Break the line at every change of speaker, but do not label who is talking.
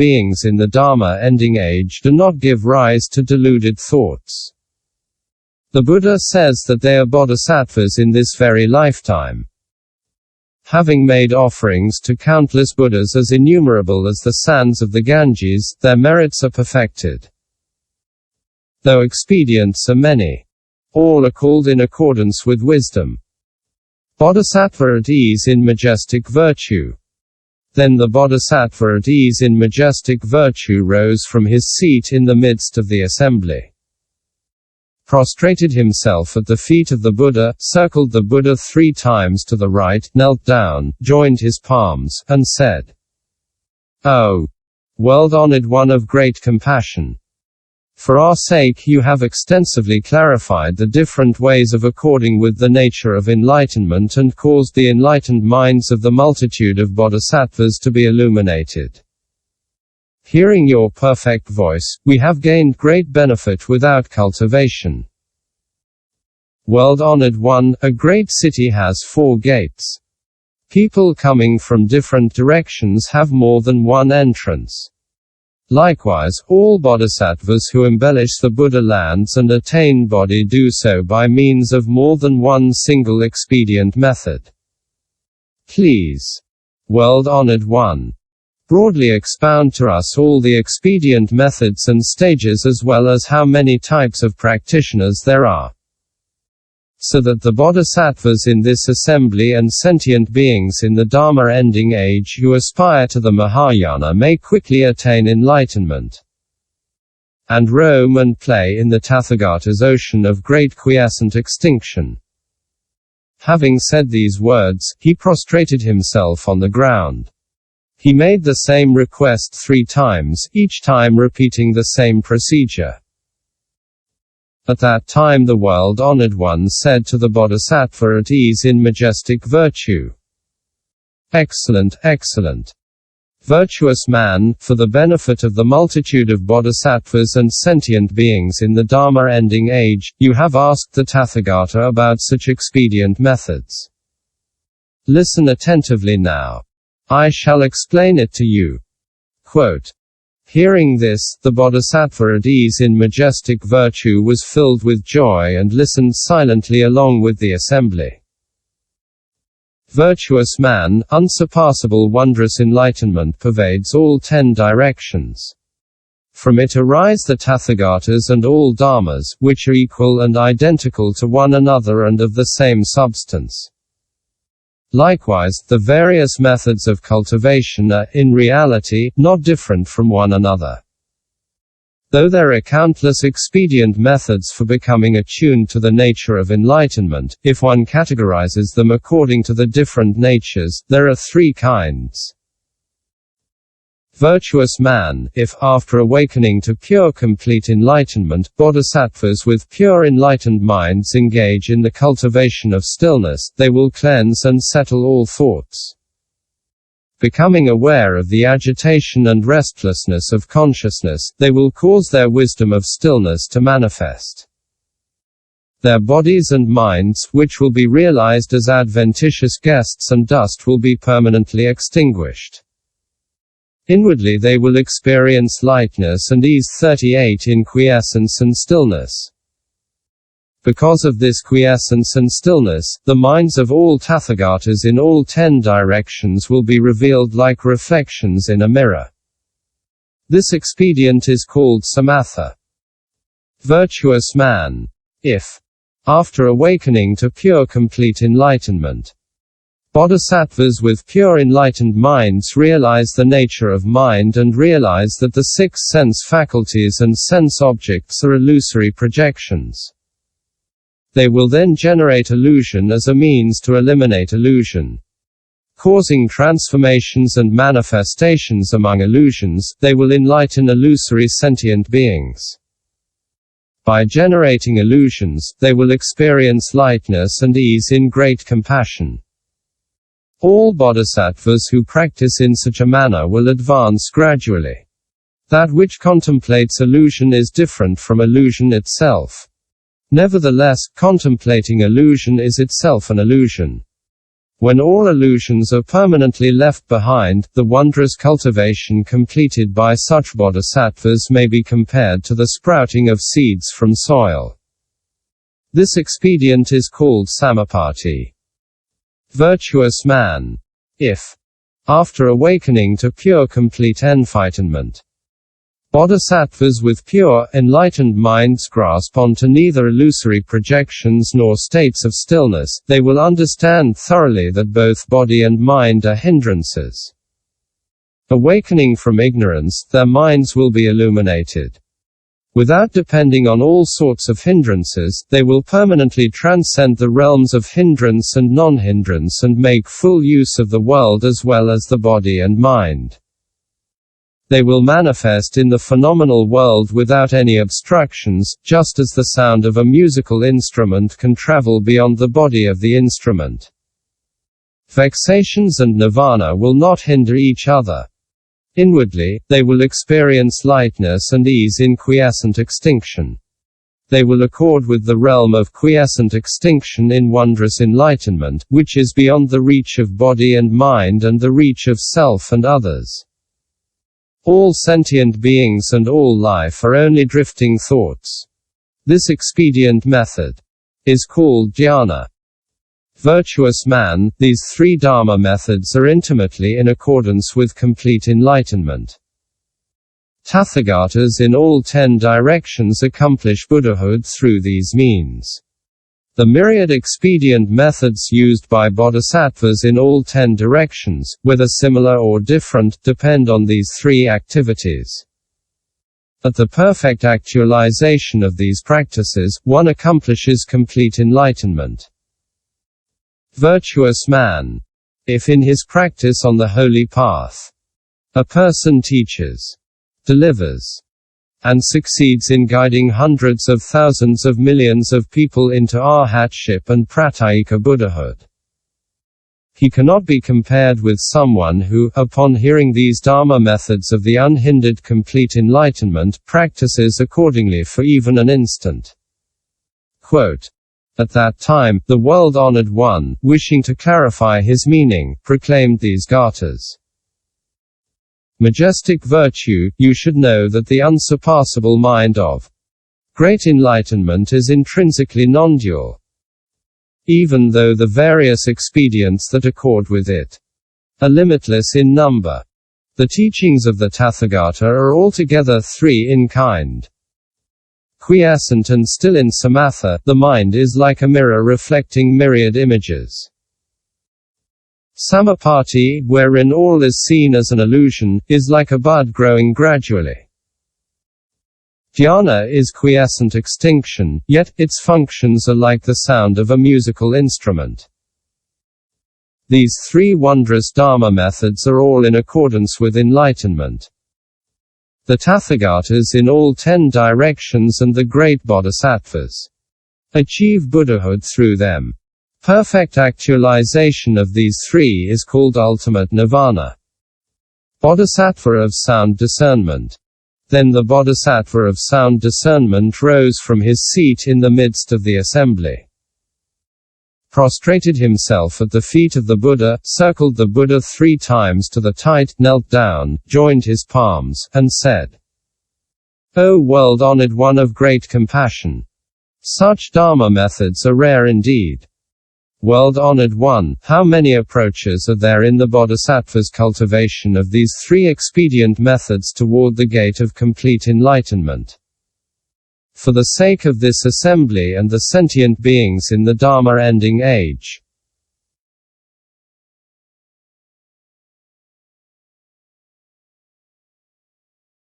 beings in the Dharma Ending Age do not give rise to deluded thoughts. The Buddha says that they are bodhisattvas in this very lifetime. Having made offerings to countless Buddhas as innumerable as the sands of the Ganges, their merits are perfected. Though expedients are many, all are called in accordance with wisdom. Bodhisattva at ease in majestic virtue. Then the Bodhisattva at ease in majestic virtue rose from his seat in the midst of the assembly, prostrated himself at the feet of the Buddha, circled the Buddha 3 times to the right, knelt down, joined his palms, and said, "O world-honored one of great compassion, for our sake you have extensively clarified the different ways of according with the nature of enlightenment and caused the enlightened minds of the multitude of bodhisattvas to be illuminated. Hearing your perfect voice, we have gained great benefit without cultivation. World-honored one, a great city has 4 gates. People coming from different directions have more than one entrance. Likewise, all bodhisattvas who embellish the Buddha lands and attain bodhi do so by means of more than one single expedient method. Please, world-honored one, broadly expound to us all the expedient methods and stages as well as how many types of practitioners there are, so that the bodhisattvas in this assembly and sentient beings in the Dharma Ending Age who aspire to the Mahayana may quickly attain enlightenment, and roam and play in the Tathagata's ocean of great quiescent extinction." Having said these words, he prostrated himself on the ground. He made the same request 3 times, each time repeating the same procedure. At that time the world-honored one said to the Bodhisattva at ease in majestic virtue, "Excellent, excellent. Virtuous man, for the benefit of the multitude of bodhisattvas and sentient beings in the Dharma Ending Age, you have asked the Tathagata about such expedient methods. Listen attentively now. I shall explain it to you." Quote, hearing this, the Bodhisattva at ease in majestic virtue was filled with joy and listened silently along with the assembly. Virtuous man, unsurpassable wondrous enlightenment pervades all 10 directions. From it arise the Tathagatas and all dharmas, which are equal and identical to one another and of the same substance. Likewise, the various methods of cultivation are, in reality, not different from one another. Though there are countless expedient methods for becoming attuned to the nature of enlightenment, if one categorizes them according to the different natures, there are 3 kinds. Virtuous man, if, after awakening to pure complete enlightenment, bodhisattvas with pure enlightened minds engage in the cultivation of stillness, they will cleanse and settle all thoughts. Becoming aware of the agitation and restlessness of consciousness, they will cause their wisdom of stillness to manifest. Their bodies and minds, which will be realized as adventitious guests and dust, will be permanently extinguished. Inwardly they will experience lightness and ease 38 in quiescence and stillness. Because of this quiescence and stillness, the minds of all Tathagatas in all 10 directions will be revealed like reflections in a mirror. This expedient is called samatha. Virtuous man, if, after awakening to pure complete enlightenment, bodhisattvas with pure enlightened minds realize the nature of mind and realize that the 6 sense faculties and sense objects are illusory projections. They will then generate illusion as a means to eliminate illusion. Causing transformations and manifestations among illusions, they will enlighten illusory sentient beings. By generating illusions, they will experience lightness and ease in great compassion. All bodhisattvas who practice in such a manner will advance gradually. That which contemplates illusion is different from illusion itself. Nevertheless, contemplating illusion is itself an illusion. When all illusions are permanently left behind, the wondrous cultivation completed by such bodhisattvas may be compared to the sprouting of seeds from soil. This expedient is called samapatti. Virtuous man. If, after awakening to pure complete enlightenment, bodhisattvas with pure, enlightened minds grasp onto neither illusory projections nor states of stillness, they will understand thoroughly that both body and mind are hindrances. Awakening from ignorance, their minds will be illuminated. Without depending on all sorts of hindrances, they will permanently transcend the realms of hindrance and non-hindrance and make full use of the world as well as the body and mind. They will manifest in the phenomenal world without any obstructions, just as the sound of a musical instrument can travel beyond the body of the instrument. Vexations and nirvana will not hinder each other. Inwardly, they will experience lightness and ease in quiescent extinction. They will accord with the realm of quiescent extinction in wondrous enlightenment, which is beyond the reach of body and mind and the reach of self and others. All sentient beings and all life are only drifting thoughts. This expedient method is called jhana. Virtuous man, these three Dharma methods are intimately in accordance with complete enlightenment. Tathagatas in all 10 directions accomplish Buddhahood through these means. The myriad expedient methods used by bodhisattvas in all 10 directions, whether similar or different, depend on these three activities. At the perfect actualization of these practices, one accomplishes complete enlightenment. Virtuous man. If in his practice on the holy path, a person teaches, delivers, and succeeds in guiding hundreds of thousands of millions of people into arhatship and pratyeka Buddhahood, he cannot be compared with someone who, upon hearing these Dharma methods of the unhindered complete enlightenment, practices accordingly for even an instant. Quote, at that time, the world-honored one, wishing to clarify his meaning, proclaimed these gathas. Majestic Virtue, you should know that the unsurpassable mind of great enlightenment is intrinsically non-dual. Even though the various expedients that accord with it are limitless in number, the teachings of the Tathagata are altogether three in kind. Quiescent and still in samatha, the mind is like a mirror reflecting myriad images. Samapatti, wherein all is seen as an illusion, is like a bud growing gradually. Dhyana is quiescent extinction, yet, its functions are like the sound of a musical instrument. These three wondrous Dharma methods are all in accordance with enlightenment. The Tathagatas in all 10 directions and the great bodhisattvas achieve Buddhahood through them. Perfect actualization of these three is called ultimate nirvana. Bodhisattva of sound discernment. Then the bodhisattva of sound discernment rose from his seat in the midst of the assembly, prostrated himself at the feet of the Buddha, circled the Buddha 3 times to the tight, knelt down, joined his palms, and said, O world-honored one of great compassion! Such Dharma methods are rare indeed. World-honored one, how many approaches are there in the Bodhisattva's cultivation of these 3 expedient methods toward the gate of complete enlightenment? For the sake of this assembly and the sentient beings in the Dharma Ending Age,